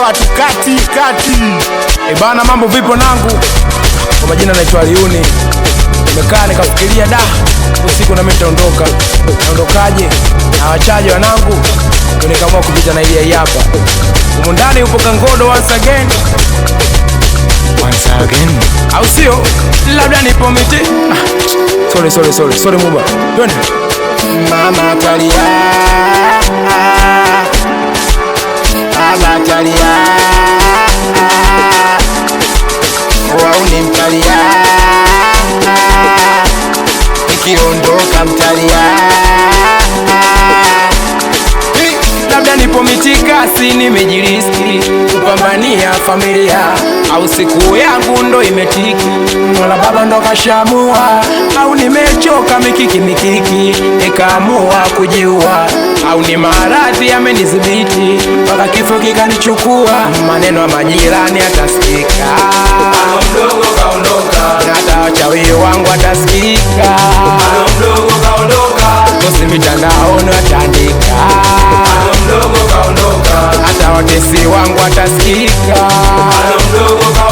watu kati. Bana, mambo vipo nangu? Kwa majina naitwa Aliuni. Nimekaa nikafikiria usiku na mimi nitaondoka. Naondokaje? Na wachaje wanangu? Ndio nikaamua kupita na ile hapa. Huko ndani upo Kangodo once again. Au sio? Labda nipo miti. Sorry Muba. Twende. Mama Talia. Baba Talia. Wauni mtalia. Nikiondoka mtalia. Labda nipo mitikasi, nimejiriski kupambania familia, au siku yangu ndo imetiki, wala baba ndo kashamua, au nimechoka mikiki nikaamua kujiua, au ni maradhi yamenidhibiti mpaka kifo kikanichukua. Maneno ya majirani atasikika, bado mdogo kaondoka, hata wachawi wangu atasikika, bado mdogo kaondoka, tosi mitandaoni watandika, bado mdogo kaondoka, hata watesi wangu atasikika, bado mdogo kaondoka.